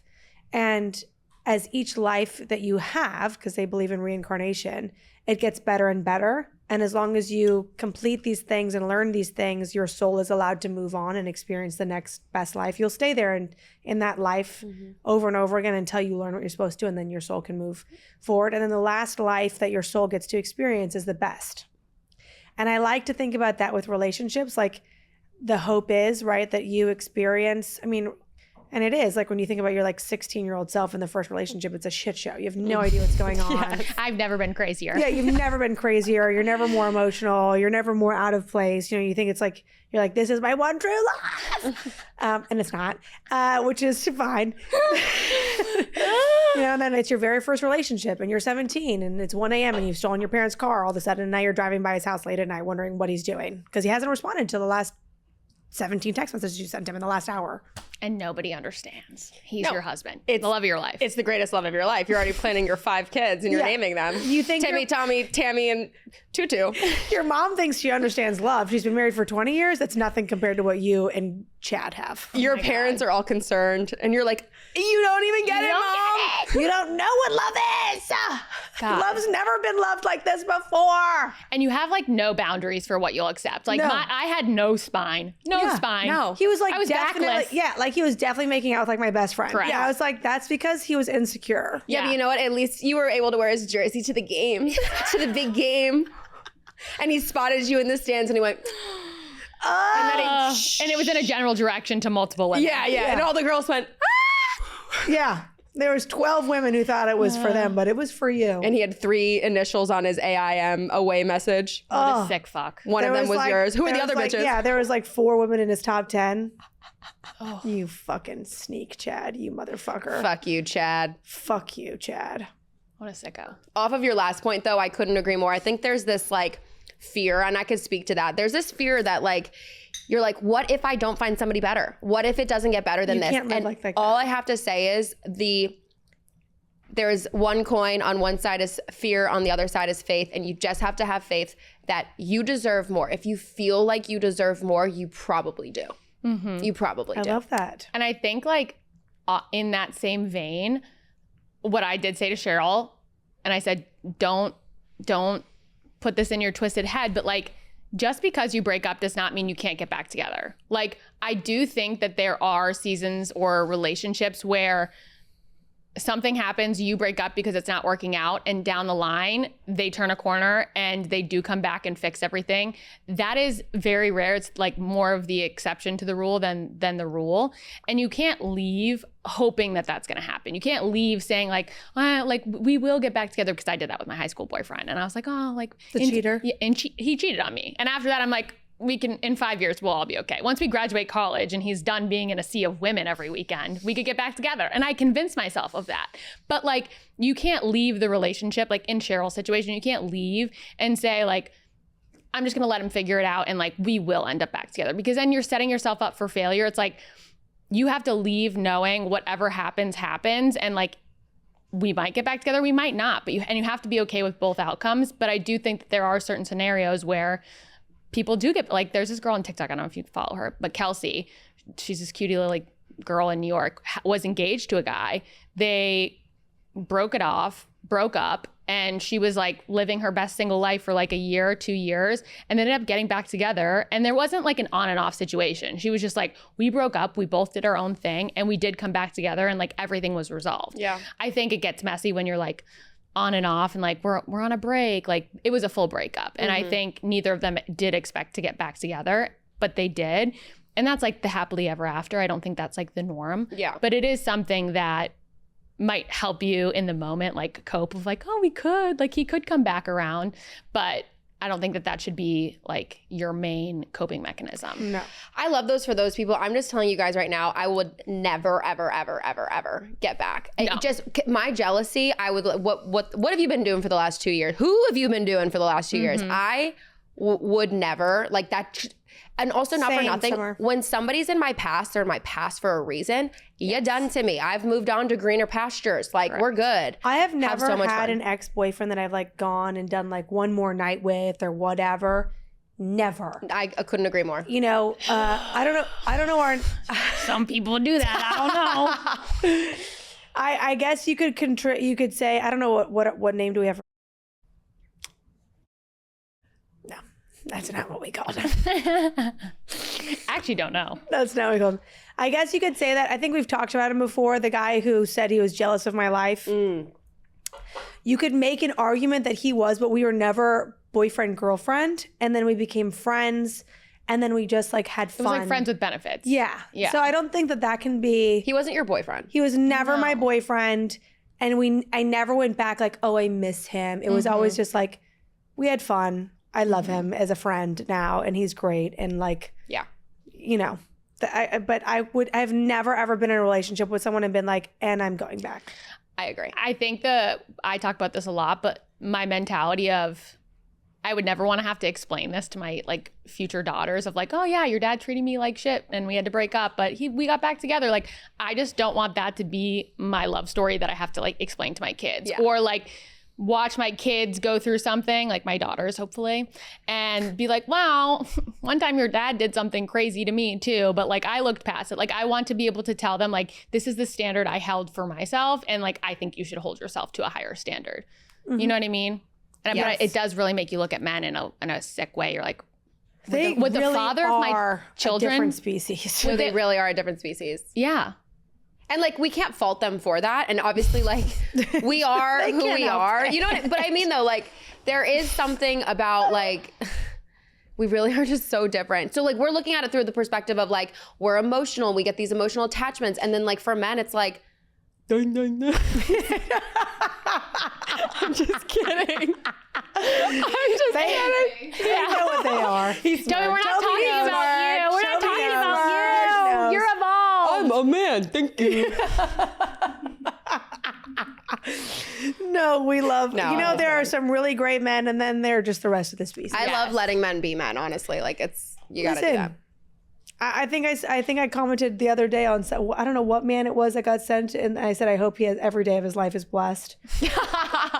And as each life that you have, because they believe in reincarnation, it gets better and better. And as long as you complete these things and learn these things, your soul is allowed to move on and experience the next best life. You'll stay there in that life over and over again until you learn what you're supposed to, and then your soul can move forward. And then the last life that your soul gets to experience is the best. And I like to think about that with relationships. Like the hope is, right, that you experience, I mean, And it is like when you think about your like 16-year-old self in the first relationship, it's a shit show. You have no idea what's going on. I've never been crazier. Yeah, you've never been crazier. You're never more emotional. You're never more out of place. You know, you think it's like, you're like, this is my one true love. And it's not, which is fine. You know, and then it's your very first relationship and you're 17 and it's 1 a.m. and you've stolen your parents' car all of a sudden. And now you're driving by his house late at night wondering what he's doing because he hasn't responded to the last 17 text messages you sent him in the last hour. And nobody understands. He's your husband. It's the love of your life. It's the greatest love of your life. You're already planning your 5 kids and you're naming them. You think Timmy, Tommy, Tammy, and Tutu. your mom thinks she understands love. She's been married for 20 years. That's nothing compared to what you and Chad have. Your parents are all concerned and you're like, you don't even get it, Mom. You don't know what love is. Love's never been loved like this before. And you have like no boundaries for what you'll accept. Like I had no spine. No spine. No. He was like I was definitely, backless. yeah, like he was definitely making out with like my best friend. Correct. Yeah, I was like, that's because he was insecure. Yeah, but you know what? At least you were able to wear his jersey to the game, to the big game. And he spotted you in the stands and he went, And it was in a general direction to multiple women. yeah. And all the girls went, Yeah. There was 12 women who thought it was for them, but it was for you. and he had 3 initials on his AIM away message. What a sick fuck. One of them was yours. Who are the other bitches? Yeah, there was like 4 women in his top 10. You fucking sneak, Chad, you motherfucker. Fuck you, Chad. Fuck you, Chad. What a sicko. Off of your last point, though, I couldn't agree more. I think there's this like fear, and I could speak to that. There's this fear that like, you're like, what if I don't find somebody better? What if it doesn't get better than You this? can't live And like that. all I have to say is there's one coin. On one side is fear, on the other side is faith. And you just have to have faith that you deserve more. If you feel like you deserve more, you probably do. Mm-hmm. You probably do. I love that. And I think like in that same vein, what I did say to Cheryl, and I said, don't put this in your twisted head, but like, just because you break up does not mean you can't get back together. Like, I do think that there are seasons or relationships where something happens, you break up because it's not working out, and down the line, they turn a corner and they do come back and fix everything. That is very rare. It's like more of the exception to the rule than the rule. And you can't leave hoping that that's going to happen. You can't leave saying like we will get back together, because I did that with my high school boyfriend. And I was like, oh, like The cheater. Yeah, and he cheated on me. And after that, I'm like, we can, in 5 years, we'll all be okay. Once we graduate college and he's done being in a sea of women every weekend, we could get back together. And I convinced myself of that. But like, you can't leave the relationship, like in Cheryl's situation, you can't leave and say like, I'm just gonna let him figure it out and like, we will end up back together. Because then you're setting yourself up for failure. It's like, you have to leave knowing whatever happens, and like, we might get back together, we might not, but you have to be okay with both outcomes. But I do think that there are certain scenarios where people do get, like, there's this girl on TikTok, I don't know if you follow her, but Kelsey, she's this cutie little like girl in New York, was engaged to a guy. They broke up, and she was like living her best single life for like a year, 2 years, and ended up getting back together. And there wasn't like an on and off situation. She was just like, we broke up, we both did our own thing, and we did come back together, and like everything was resolved. Yeah. I think it gets messy when you're like on and off, and like we're on a break. Like, it was a full breakup. And I think neither of them did expect to get back together, but they did. And that's like the happily ever after. I don't think that's like the norm. Yeah. But it is something that might help you in the moment, like cope of like, oh, he could come back around. But I don't think that should be like your main coping mechanism. No. I love those for those people. I'm just telling you guys right now, I would never, ever, ever, ever, ever get back. No. Just my jealousy, I would, what have you been doing for the last 2 years? Who have you been doing for the last 2 years? I would never, like that. And also, not for Same, nothing, Summer. when somebody's in my past, they're in my past for a reason. You're done to me. I've moved on to greener pastures. Like, we're good. I have never so much had fun. an ex-boyfriend that I've like gone and done like one more night with or whatever. Never. I couldn't agree more. You know, I don't know our. Some people do that. I don't know. I guess you could say, I don't know what name do we have? No, that's not what we called him. I actually don't know. That's not what we called him. I guess you could say that. I think we've talked about him before. The guy who said he was jealous of my life. You could make an argument that he was, but we were never boyfriend, girlfriend. And then we became friends. and then we just like had fun. It was like friends with benefits. Yeah. So I don't think that can be. He wasn't your boyfriend. He was never my boyfriend, and I never went back like, oh, I miss him. It was always just like, we had fun. I love him as a friend now, and he's great. And like, you know, but I've never ever been in a relationship with someone and been like, and I'm going back. I agree. I think I talk about this a lot, but my mentality of, I would never want to have to explain this to my like future daughters of like, oh yeah, your dad treated me like shit and we had to break up, but we got back together. Like, I just don't want that to be my love story that I have to like explain to my kids or like watch my kids go through something, like my daughters hopefully, and be like, wow, one time your dad did something crazy to me too, but like I looked past it. Like, I want to be able to tell them like, this is the standard I held for myself, and like I think you should hold yourself to a higher standard. You know what I mean? And but it does really make you look at men in a sick way. You're like, with the father of my children, a different species. No, they really are a different species. Yeah. And like, we can't fault them for that. And obviously, like, we are who we are. You know what? But I mean, though, like, there is something about like, we really are just so different. So like, we're looking at it through the perspective of like, we're emotional. We get these emotional attachments. And then like for men, it's like, I'm just kidding. I'm just kidding. They know what they are. Toby, we're not talking about you. We're not talking about you. You're evolved. I'm a man. Thank you. No, we love, there are some really great men, and then they're just the rest of the species. I love letting men be men, honestly. Like, you gotta do that. I think I commented the other day on, I don't know what man it was that got sent, and I said I hope he has every day of his life is blessed.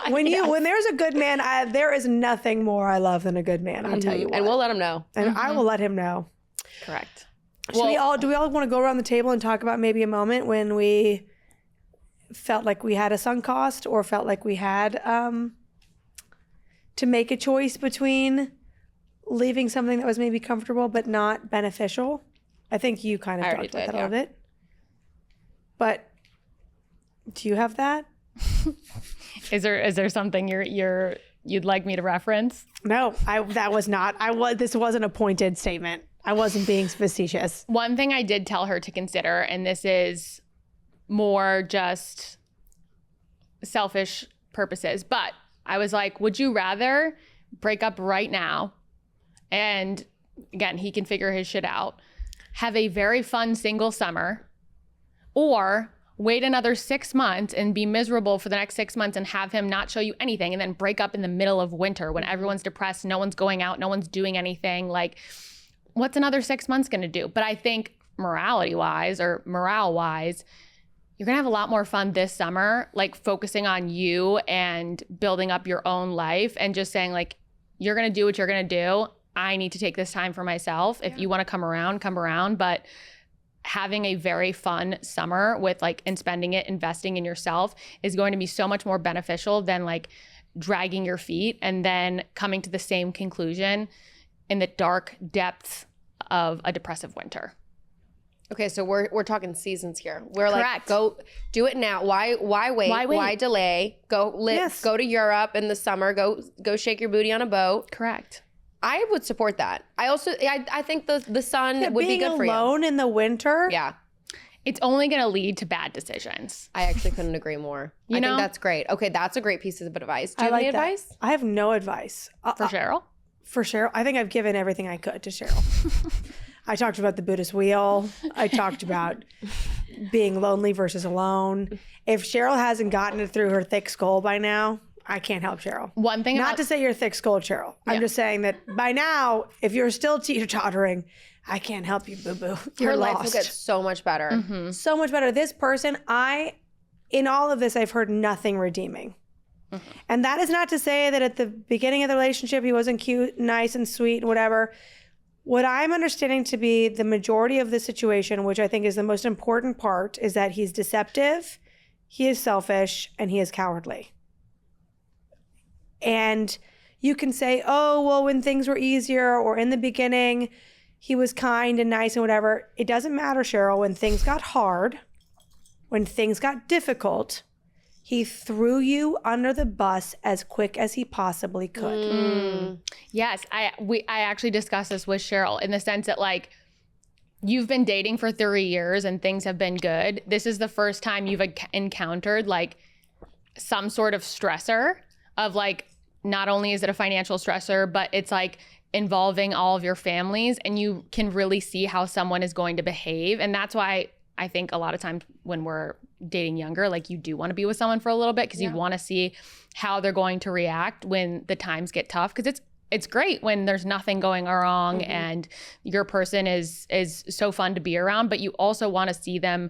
When there's a good man, there is nothing more I love than a good man. I'll tell you what. And we'll let him know. And I will let him know. Correct. Do we all want to go around the table and talk about maybe a moment when we felt like we had a sunk cost, or felt like we had to make a choice between leaving something that was maybe comfortable but not beneficial? I think you kind of talked about that a little bit. But do you have that? Is there something you'd like me to reference? No, that was not. This wasn't a pointed statement. I wasn't being facetious. One thing I did tell her to consider, and this is more just selfish purposes, but I was like, would you rather break up right now, and again, he can figure his shit out, have a very fun single summer, or wait another 6 months and be miserable for the next 6 months and have him not show you anything, and then break up in the middle of winter when everyone's depressed, no one's going out, no one's doing anything? Like, what's another 6 months going to do? But I think morale-wise, you're going to have a lot more fun this summer, like focusing on you and building up your own life, and just saying like, you're going to do what you're going to do. I need to take this time for myself. If you want to come around, but having a very fun summer with like, and spending it investing in yourself is going to be so much more beneficial than like dragging your feet and then coming to the same conclusion in the dark depths of a depressive winter. Okay, so we're talking seasons here. We're Correct. Like, go do it now. Why wait? Why delay? Go to Europe in the summer. Go shake your booty on a boat. Correct. I would support that. I think the sun would be good for you. Being alone in the winter. Yeah. It's only going to lead to bad decisions. I actually couldn't agree more. I think that's great. Okay, that's a great piece of advice. Do you have any advice? I have no advice. For Cheryl? For Cheryl, I think I've given everything I could to Cheryl. I talked about the Buddhist wheel. I talked about being lonely versus alone. If Cheryl hasn't gotten it through her thick skull by now, I can't help Cheryl. One thing Not to say you're thick-skulled, Cheryl. I'm just saying that by now, if you're still teeter-tottering, I can't help you, boo-boo. You're lost. Life will get so much better. Mm-hmm. So much better. This person, in all of this, I've heard nothing redeeming. Mm-hmm. And that is not to say that at the beginning of the relationship, he wasn't cute, nice, and sweet, and whatever. What I'm understanding to be the majority of the situation, which I think is the most important part, is that he's deceptive, he is selfish, and he is cowardly. And you can say, oh, well, when things were easier or in the beginning, he was kind and nice and whatever. It doesn't matter, Cheryl. When things got hard, when things got difficult, he threw you under the bus as quick as he possibly could. Yes, I actually discussed this with Cheryl in the sense that like you've been dating for 3 years and things have been good. This is the first time you've encountered like some sort of stressor of like, not only is it a financial stressor, but it's like involving all of your families, and you can really see how someone is going to behave. And that's why I think a lot of times when we're dating younger, like you do want to be with someone for a little bit because you want to see how they're going to react when the times get tough. Because it's great when there's nothing going wrong and your person is so fun to be around, but you also want to see them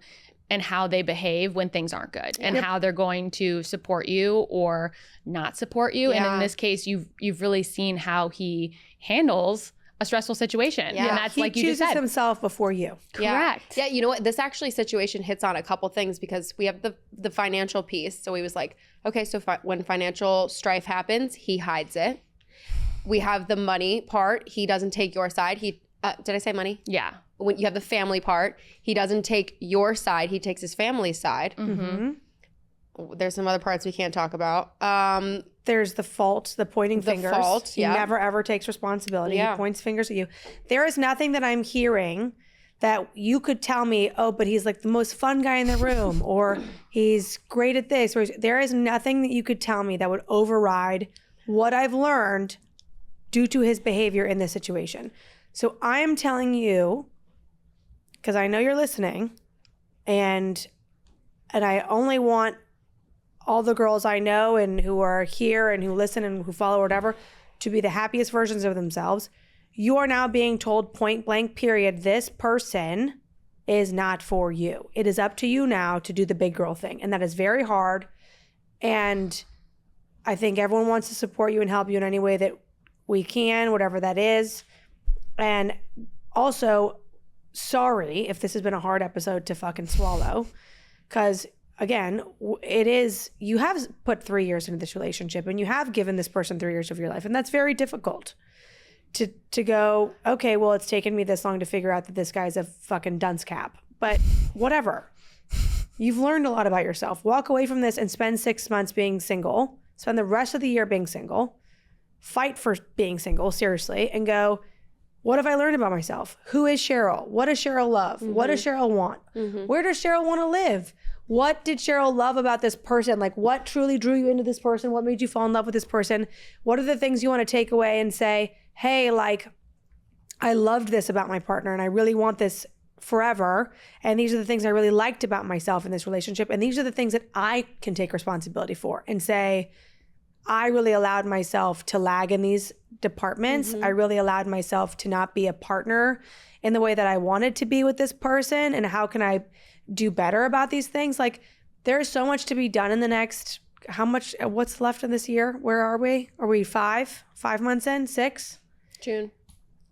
and how they behave when things aren't good and how they're going to support you or not support you. And in this case, you've really seen how he handles a stressful situation. Yeah. And that's like you just said. He chooses himself before you. Correct. Yeah, you know what? This actually situation hits on a couple things because we have the financial piece. So he was like, okay, so when financial strife happens, he hides it. We have the money part. He doesn't take your side. Did I say money? Yeah. When you have the family part, he doesn't take your side. He takes his family's side. There's some other parts we can't talk about. There's the fault, the pointing fingers. He never ever takes responsibility. He points fingers at you. There is nothing that I'm hearing that you could tell me, oh, but he's like the most fun guy in the room, or he's great at this. Or there is nothing that you could tell me that would override what I've learned due to his behavior in this situation. So I am telling you, because I know you're listening, and I only want all the girls I know and who are here and who listen and who follow whatever to be the happiest versions of themselves. You are now being told point blank period, this person is not for you. It is up to you now to do the big girl thing. And that is very hard. And I think everyone wants to support you and help you in any way that we can, whatever that is. And also, sorry if this has been a hard episode to fucking swallow, because again, you have put 3 years into this relationship and you have given this person 3 years of your life, and that's very difficult to go, okay, well, it's taken me this long to figure out that this guy's a fucking dunce cap, but whatever. You've learned a lot about yourself. Walk away from this and spend 6 months being single, spend the rest of the year being single, fight for being single, seriously, and go, what have I learned about myself? Who is Cheryl? What does Cheryl love? What does Cheryl want? Where does Cheryl want to live? What did Cheryl love about this person? Like, what truly drew you into this person? What made you fall in love with this person? What are the things you want to take away and say, hey, like, I loved this about my partner and I really want this forever. And these are the things I really liked about myself in this relationship. And these are the things that I can take responsibility for and say, I really allowed myself to lag in these departments. I really allowed myself to not be a partner in the way that I wanted to be with this person. And how can I do better about these things? Like, there's so much to be done in the next, what's left in this year? Where are we? Are we 5 months in? 6? June.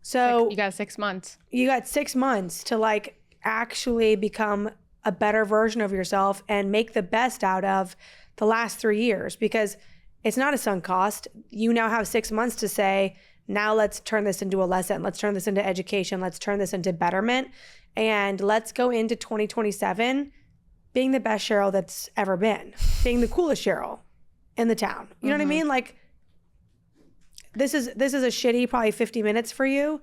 So you got 6 months. You got 6 months to like actually become a better version of yourself and make the best out of the last 3 years, because it's not a sunk cost. You now have 6 months to say, now let's turn this into a lesson. Let's turn this into education. Let's turn this into betterment. And let's go into 2027 being the best Cheryl that's ever been, being the coolest Cheryl in the town. You know what I mean? Like, this is a shitty probably 50 minutes for you,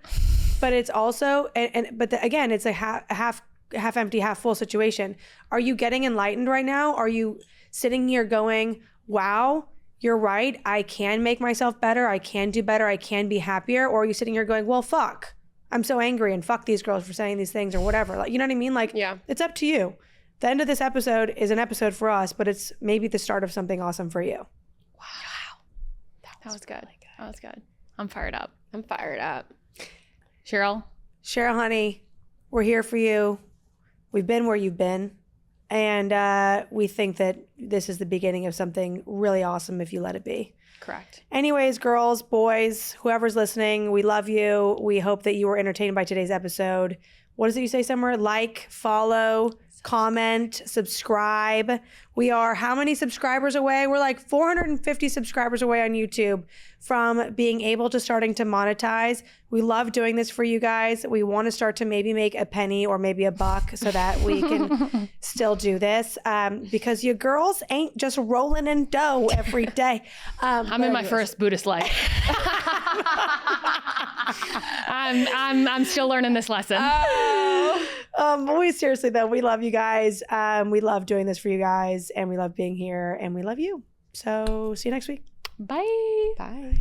but it's also, again, it's a half empty, half full situation. Are you getting enlightened right now? Are you sitting here going, wow, you're right, I can make myself better, I can do better, I can be happier? Or are you sitting here going, well, fuck, I'm so angry and fuck these girls for saying these things or whatever? Like, you know what I mean? Like, it's up to you. The end of this episode is an episode for us, but it's maybe the start of something awesome for you. Wow. That was good. That was good. I'm fired up. Cheryl, honey, we're here for you. We've been where you've been. And we think that this is the beginning of something really awesome if you let it be. Correct. Anyways, girls, boys, whoever's listening, we love you. We hope that you were entertained by today's episode. What is it you say, Summer? Like, follow, comment, subscribe. We are how many subscribers away? We're like 450 subscribers away on YouTube from being able to starting to monetize. We love doing this for you guys. We want to start to maybe make a penny or maybe a buck so that we can still do this, because you girls ain't just rolling in dough every day. I'm in my first Buddhist life. I'm still learning this lesson. We seriously though, we love you guys. We love doing this for you guys, and we love being here, and we love you. So see you next week. Bye. Bye.